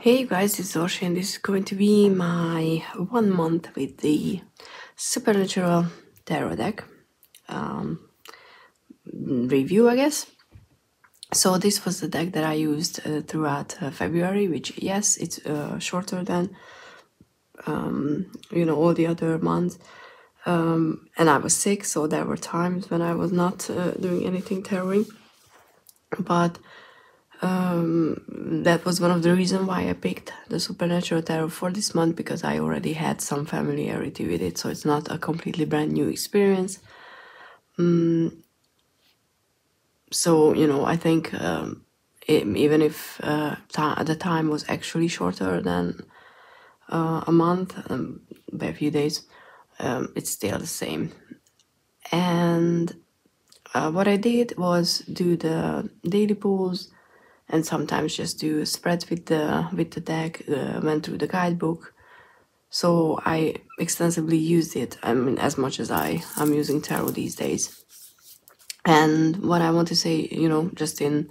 Hey guys, it's Orsi and this is going to be my 1 month with the Supernatural Tarot deck review, I guess. So this was the deck that I used throughout February, which yes, it's shorter than all the other months. And I was sick, so there were times when I was not doing anything tarot, but that was one of the reasons why I picked the Supernatural Tarot for this month, because I already had some familiarity with it, so it's not a completely brand new experience. So, I think even if the time was actually shorter than a month, by a few days, it's still the same. And what I did was do the daily pulls, and sometimes just do spreads with the deck. Went through the guidebook, so I extensively used it. I mean, as much as I'm using tarot these days. And what I want to say, just in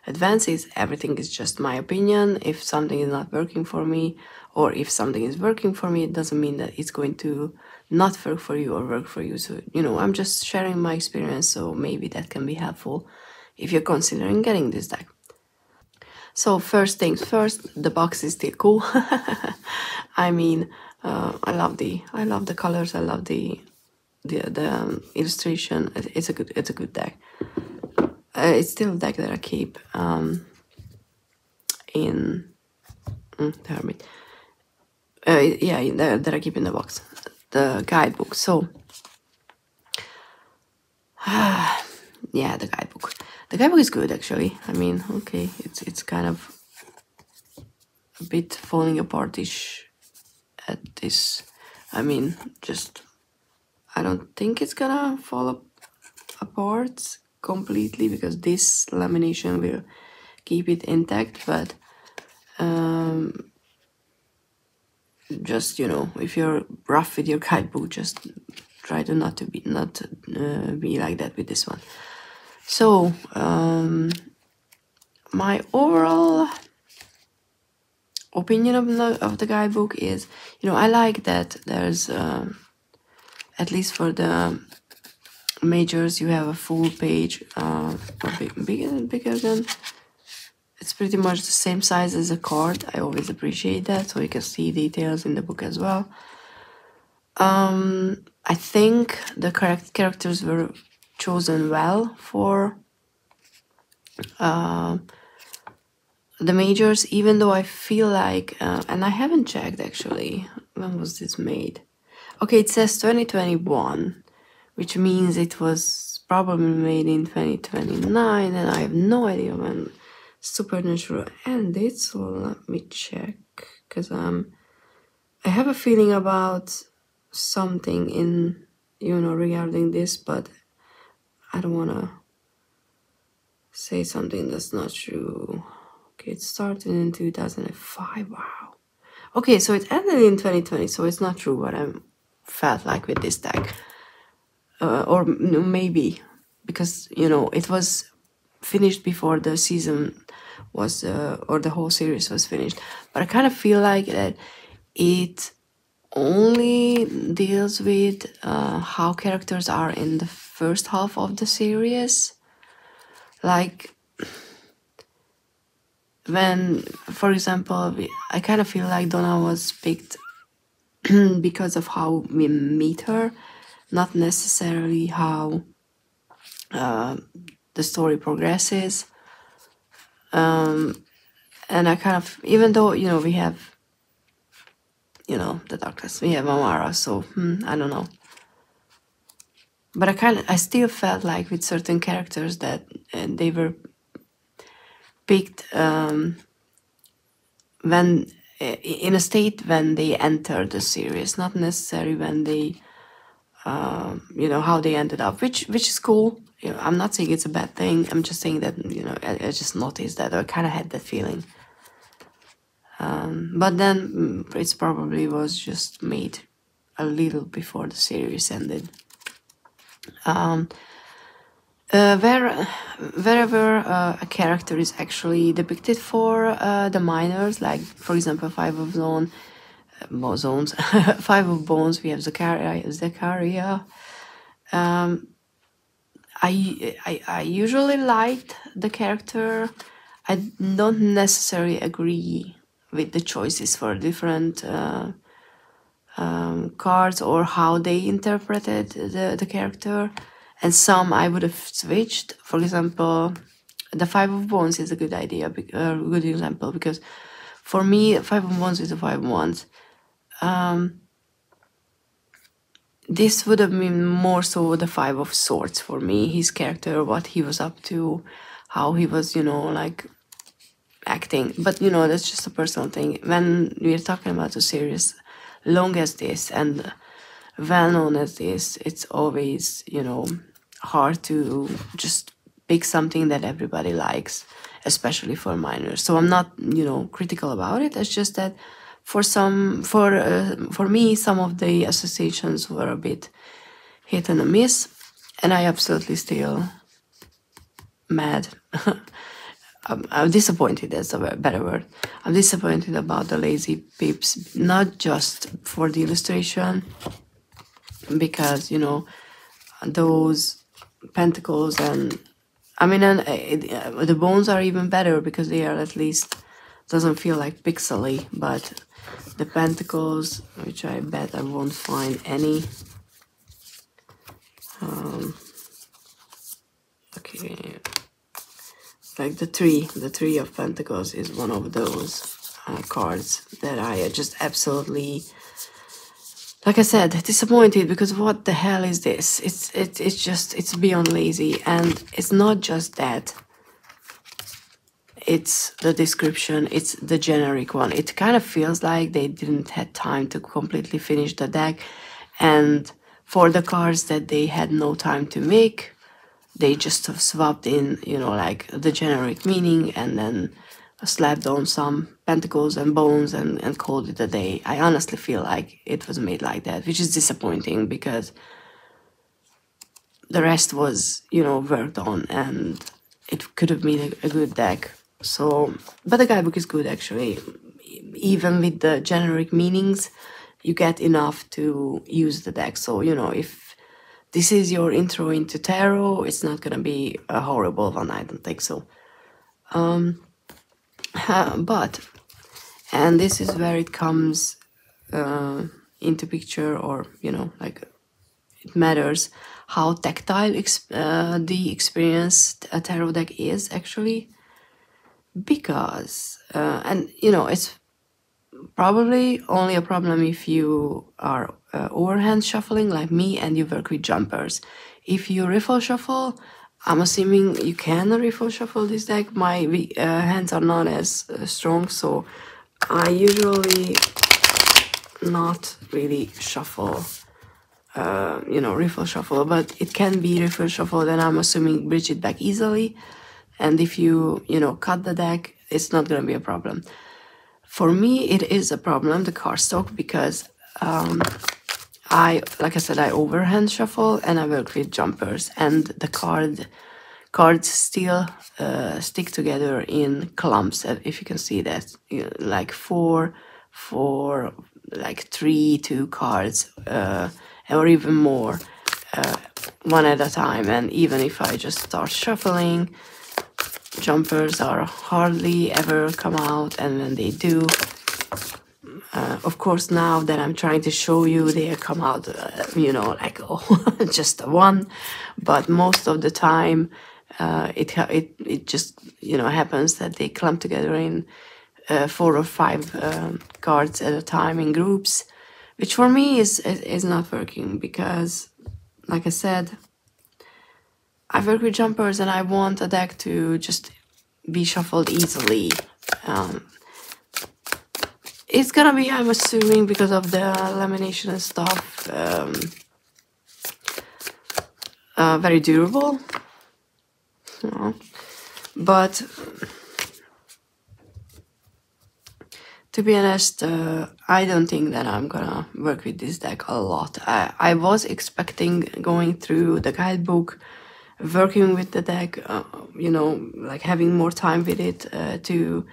advance, is everything is just my opinion. If something is not working for me, or if something is working for me, it doesn't mean that it's going to not work for you or work for you. So, I'm just sharing my experience, so maybe that can be helpful if you're considering getting this deck. So first things first, the box is still cool. I mean, I love the colors. I love the illustration. It's a good deck. It's still a deck that I keep in Hermit. That I keep in the box, the guidebook. So yeah, the guidebook. The guidebook is good, actually. I mean, okay, it's kind of a bit falling apart-ish at this. I mean, I don't think it's gonna fall apart completely, because this lamination will keep it intact, but just, if you're rough with your guidebook, just try to not be like that with this one. So, my overall opinion of the guidebook is, I like that there's, at least for the majors, you have a full page, bigger than, it's pretty much the same size as a card. I always appreciate that, so you can see details in the book as well. I think the correct characters were chosen well for the majors, even though I feel like, and I haven't checked actually, when was this made? Okay, it says 2021, which means it was probably made in 2029, and I have no idea when Supernatural ended, so let me check, because I have a feeling about something in, regarding this, but I don't want to say something that's not true. Okay, it started in 2005, wow. Okay, so it ended in 2020, so it's not true what I felt like with this deck. Or maybe, because, it was finished before the season was, or the whole series was finished. But I kind of feel like that it only deals with how characters are in the first half of the series. Like, when, for example, I kind of feel like Donna was picked because of how we meet her, not necessarily how the story progresses. And I kind of, even though, we have, the Darkness, we have Amara, so I don't know. But I still felt like with certain characters that they were picked when in a state when they entered the series, not necessarily when they, how they ended up, which is cool. I'm not saying it's a bad thing. I'm just saying that, I just noticed that, I kind of had that feeling. But then it probably was just made a little before the series ended. Wherever a character is actually depicted for the minors, like for example, Five of Zones, Five of Bones, we have Zakaria. I usually liked the character. I don't necessarily agree with the choices for different cards or how they interpreted the character, and some I would have switched. For example, the Five of Wands is a good idea, good example, because for me, Five of Wands is a Five of Wands. This would have been more so the Five of Swords for me, his character, what he was up to, how he was, like, acting. But, that's just a personal thing. When we're talking about a series long as this and well known as this, it's always, hard to just pick something that everybody likes, especially for minors. So I'm not, critical about it. It's just that for me, some of the associations were a bit hit and a miss, and I absolutely still mad. I'm disappointed, that's a better word. I'm disappointed about the lazy pips, not just for the illustration, because, those pentacles and, the bones are even better because they are at least, doesn't feel like pixely, but the pentacles, which I bet I won't find any. Okay. Like the three of pentacles is one of those cards that I just absolutely, like I said, disappointed, because what the hell is this? It's beyond lazy. And it's not just that, it's the description, it's the generic one. It kind of feels like they didn't have time to completely finish the deck, and for the cards that they had no time to make, they just have swapped in, like the generic meaning, and then slapped on some pentacles and bones and called it a day. I honestly feel like it was made like that, which is disappointing, because the rest was, worked on, and it could have been a good deck. So, but the guidebook is good, actually. Even with the generic meanings, you get enough to use the deck. So, if this is your intro into tarot, it's not gonna be a horrible one, I don't think so. But, and this is where it comes into picture, or, like, it matters how tactile the experienced tarot deck is, actually. Because, and, it's probably only a problem if you are overhand shuffling like me and you work with jumpers. If you riffle shuffle, I'm assuming you can riffle shuffle this deck. My hands are not as strong, so I usually not really shuffle, riffle shuffle, but it can be riffle shuffle, and I'm assuming bridge it back easily. And if you, cut the deck, it's not gonna be a problem. For me, it is a problem, the cardstock, because like I said, I overhand shuffle and I work with jumpers, and the cards still stick together in clumps. If you can see that, like four, like 2 cards, or even more, one at a time. And even if I just start shuffling, jumpers are hardly ever come out, and when they do, of course, now that I'm trying to show you, they come out, like, just one. But most of the time, it just, happens that they clump together in 4 or 5 cards at a time in groups, which for me is not working, because, like I said, I work with jumpers and I want a deck to just be shuffled easily. It's gonna be, I'm assuming, because of the lamination and stuff, very durable. But to be honest, I don't think that I'm gonna work with this deck a lot. I was expecting, going through the guidebook, working with the deck, you know, like having more time with it to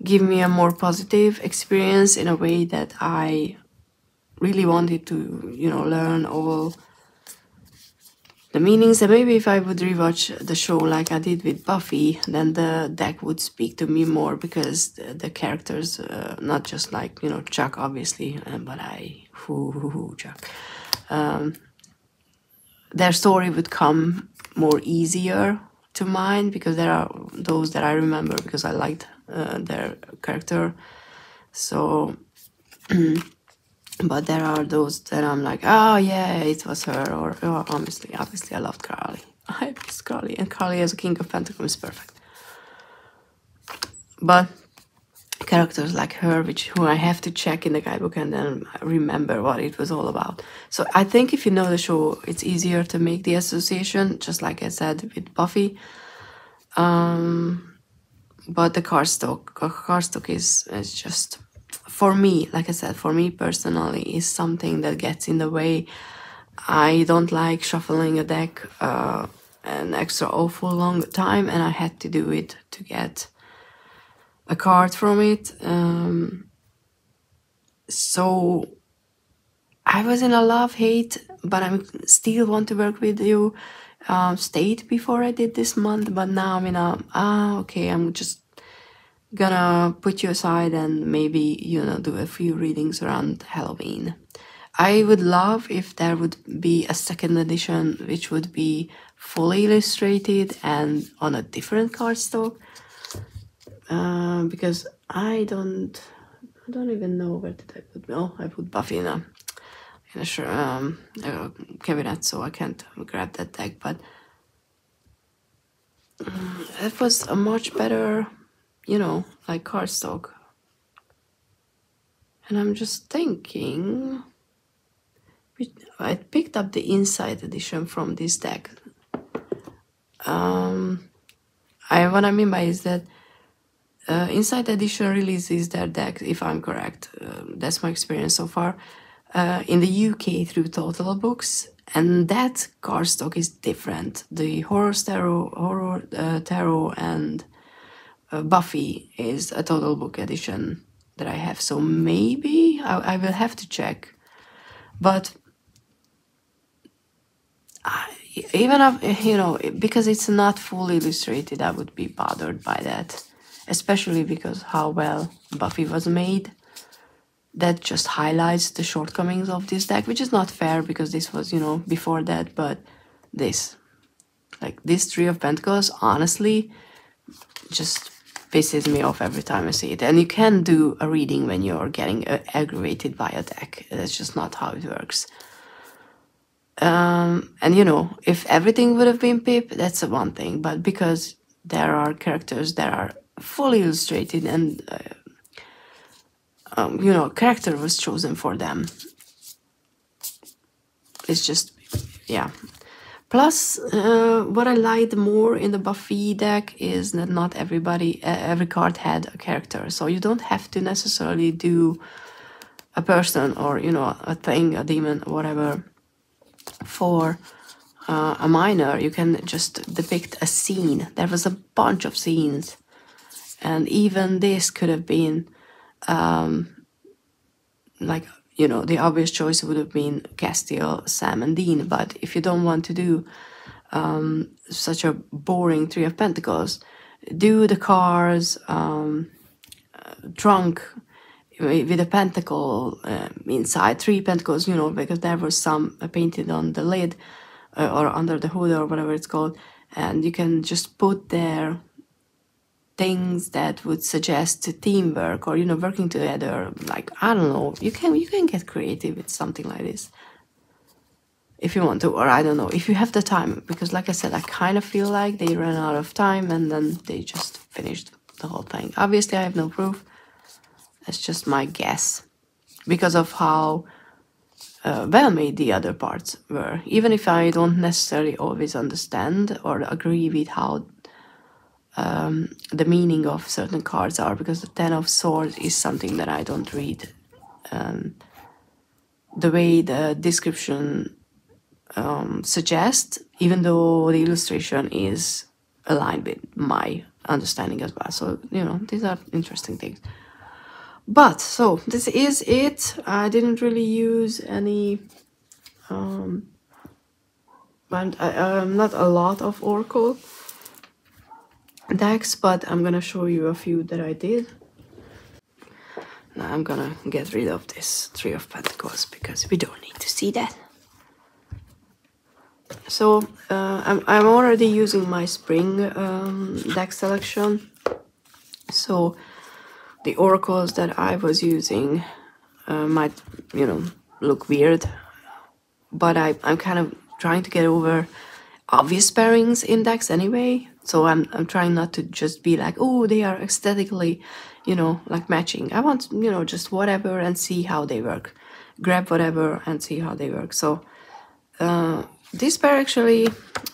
give me a more positive experience in a way that I really wanted to, you know, learn all the meanings. And maybe if I would rewatch the show like I did with Buffy, then the deck would speak to me more, because the characters, not just like, you know, Chuck, obviously, but Chuck. Their story would come more easier to mind, because there are those that I remember because I liked their character. So, but there are those that I'm like, oh yeah, it was her, or oh, obviously I loved Carly. I miss Carly, and Carly as a King of Pentacles is perfect. But characters like her, who I have to check in the guidebook and then remember what it was all about. So I think if you know the show, it's easier to make the association, just like I said with Buffy. But the cardstock is just, for me, like I said, for me personally, is something that gets in the way. I don't like shuffling a deck an extra awful long time, and I had to do it to get a card from it. So I was in a love-hate, but I still want to work with you state before I did this month. But now I'm in a, okay, I'm just gonna put you aside and maybe, you know, do a few readings around Halloween. I would love if there would be a second edition which would be fully illustrated and on a different cardstock, because I don't even know where did I put. Oh, I put Buffy in a cabinet, so I can't grab that deck. But it was a much better, you know, like cardstock. And I'm just thinking, I picked up the inside edition from this deck. What I mean by is that inside edition releases their deck, if I'm correct. That's my experience so far. In the UK through Total Books, and that cardstock is different. The Horror Tarot and Buffy is a Total Book edition that I have. So maybe I will have to check. But even if, you know, because it's not fully illustrated, I would be bothered by that, especially because how well Buffy was made. That just highlights the shortcomings of this deck, which is not fair because this was, you know, before that. But this, like this Three of Pentacles, honestly, just pisses me off every time I see it. And you can do a reading when you're getting aggravated by a deck. That's just not how it works. And you know, if everything would have been Pip, that's one thing. But because there are characters that are fully illustrated and you know, character was chosen for them. It's just, yeah. Plus, what I liked more in the Buffy deck is that not every card had a character. So you don't have to necessarily do a person or, you know, a thing, a demon, whatever, for a minor. You can just depict a scene. There was a bunch of scenes. And even this could have been like, you know, the obvious choice would have been Castiel, Sam, and Dean. But if you don't want to do such a boring Three of Pentacles, do the cars, trunk with a pentacle inside, 3 pentacles, you know, because there was some painted on the lid or under the hood or whatever it's called. And you can just put there things that would suggest teamwork or, you know, working together. Like, I don't know, you can get creative with something like this if you want to, or I don't know, if you have the time, because like I said, I kind of feel like they ran out of time and then they just finished the whole thing. Obviously I have no proof, that's just my guess because of how well made the other parts were, even if I don't necessarily always understand or agree with how the meaning of certain cards are, because the Ten of Swords is something that I don't read. The way the description suggests even though the illustration is aligned with my understanding as well. So, you know, these are interesting things. But, so, this is it. I didn't really use any, not a lot of Oracle decks, but I'm gonna show you a few that I did. Now I'm gonna get rid of this Three of Pentacles because we don't need to see that. So I'm already using my spring deck selection. So the oracles that I was using might, you know, look weird, but I'm kind of trying to get over obvious pairings in decks anyway. So I'm trying not to just be like, oh, they are aesthetically, you know, like matching. I want, you know, just whatever and see how they work. Grab whatever and see how they work. So this pair actually,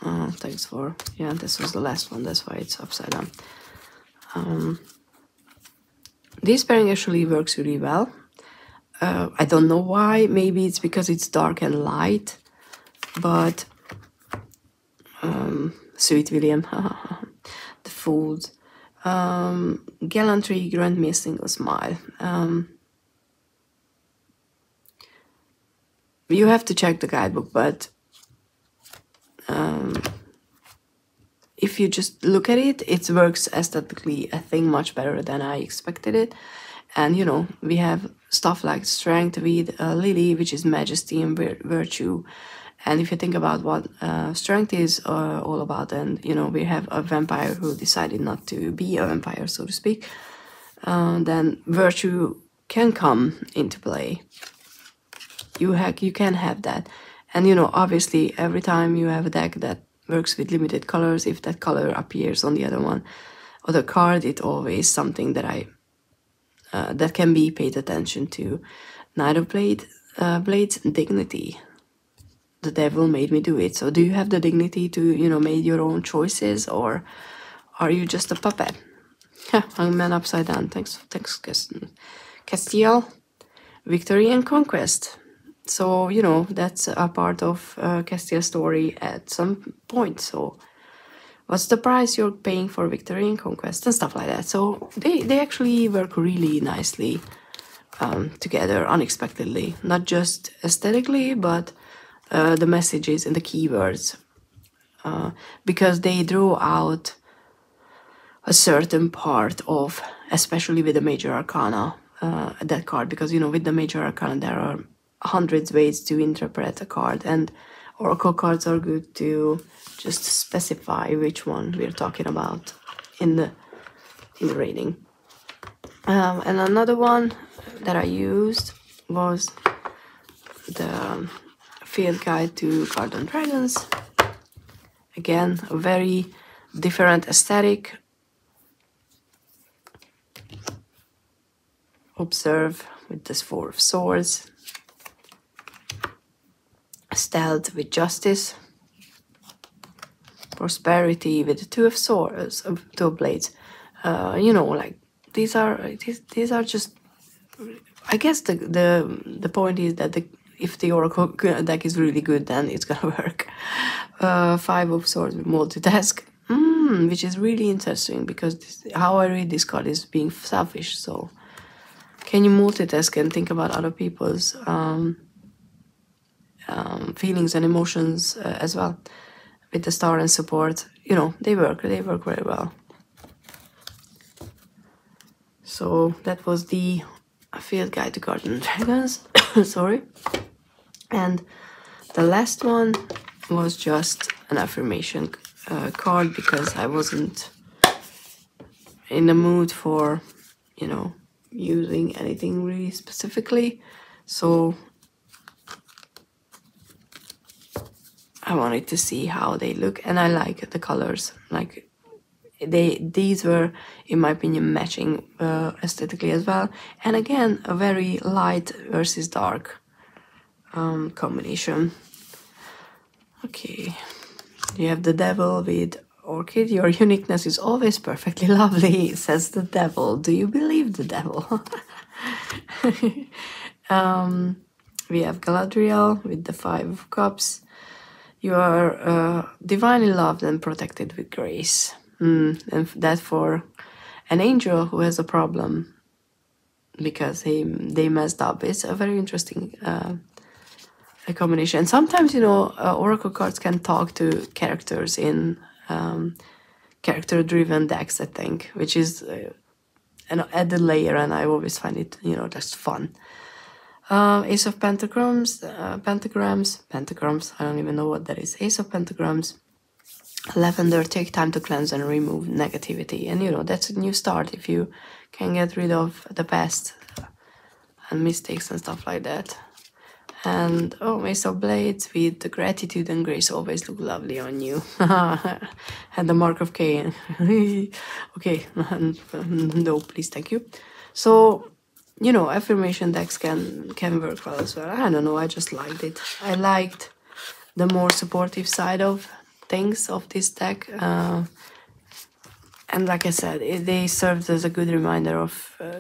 thanks for, yeah, this was the last one, that's why it's upside down. This pairing actually works really well. I don't know why, maybe it's because it's dark and light, but Sweet William, the Fools. Gallantry, grant me a single smile. You have to check the guidebook, but if you just look at it, it works aesthetically, I think, much better than I expected it. And, you know, we have stuff like Strength with Lily, which is Majesty and Virtue. And if you think about what Strength is all about, and, you know, we have a vampire who decided not to be a vampire, so to speak, then Virtue can come into play. You can have that. And, you know, obviously, every time you have a deck that works with limited colors, if that color appears on the other card, it's always something that that can be paid attention to. Knight of Blades, Dignity. The devil made me do it. So do you have the dignity to, you know, make your own choices, or are you just a puppet? Hangman upside down. Thanks, Castile. Victory and Conquest. So, you know, that's a part of Castiel's story at some point. So what's the price you're paying for Victory and Conquest and stuff like that. So they actually work really nicely together unexpectedly. Not just aesthetically, but the messages and the keywords. Because they draw out a certain part of, especially with the Major Arcana, that card. Because, you know, with the Major Arcana, there are hundreds ways to interpret a card, and Oracle cards are good to just specify which one we're talking about in the reading. And another one that I used was the Field Guide to Cards and Dragons. Again, a very different aesthetic. Observe with this Four of Swords. Stealth with Justice. Prosperity with the Two of Swords, Two of Blades. You know, like these are just. I guess the point is that if the Oracle deck is really good, then it's gonna work. Five of Swords with Multitask, which is really interesting because how I read this card is being selfish. So, can you multitask and think about other people's feelings and emotions as well? With the Star and Support, you know, they work very well. So that was the Field Guide to Cards and Dragons. Sorry. And the last one was just an affirmation card because I wasn't in the mood for, you know, using anything really specifically. So I wanted to see how they look, and I like the colors. Like these were, in my opinion, matching aesthetically as well. And again, a very light versus dark combination. Okay, you have the Devil with Orchid. Your uniqueness is always perfectly lovely, says the Devil. Do you believe the Devil? We have Galadriel with the Five of Cups. You are divinely loved and protected with grace. And that for an angel who has a problem because they messed up. It's a very interesting a combination. And sometimes, you know, oracle cards can talk to characters in character-driven decks, I think, which is an added layer, and I always find it, you know, just fun. Ace of Pentagrams, pentagrams, I don't even know what that is. Ace of Pentagrams, Lavender, take time to cleanse and remove negativity. And, you know, that's a new start if you can get rid of the past and mistakes and stuff like that. And, oh, Ace of Blades with the gratitude and grace always look lovely on you. And the Mark of Cain. Okay, no, please, thank you. So, you know, affirmation decks can work well as well. I don't know, I just liked it. I liked the more supportive side of things of this deck. And like I said, they served as a good reminder of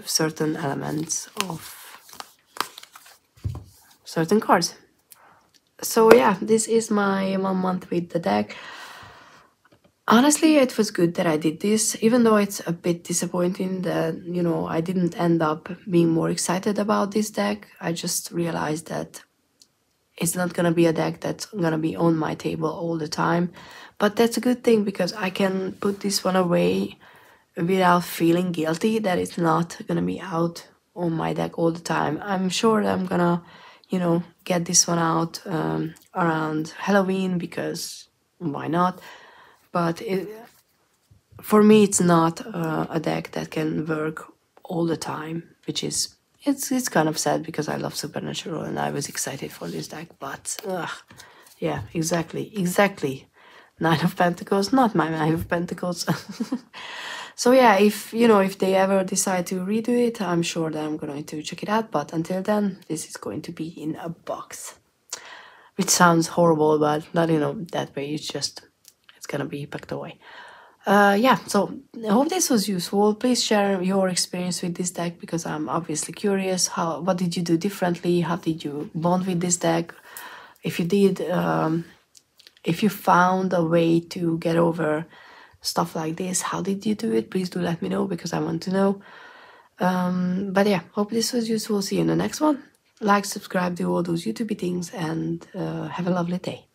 certain elements of certain cards. So yeah, this is my 1 month with the deck. Honestly, it was good that I did this, even though it's a bit disappointing that, you know, I didn't end up being more excited about this deck. I just realized that it's not gonna be a deck that's gonna be on my table all the time. But that's a good thing because I can put this one away without feeling guilty that it's not gonna be out on my deck all the time. I'm sure that I'm gonna, you know, get this one out around Halloween because why not? But for me, it's not a deck that can work all the time, which is, it's kind of sad because I love Supernatural and I was excited for this deck, but yeah, exactly. Nine of Pentacles, not my Nine of Pentacles. So yeah, if, you know, if they ever decide to redo it, I'm sure that I'm going to check it out, but until then, this is going to be in a box. Which sounds horrible, but not, you know, that way, it's just, it's gonna be packed away. Yeah, so I hope this was useful. Please share your experience with this deck because I'm obviously curious. What did you do differently? How did you bond with this deck? If you did, if you found a way to get over stuff like this, how did you do it? Please do let me know because I want to know. But yeah, hope this was useful. See you in the next one. Like, subscribe, do all those YouTube things, and have a lovely day.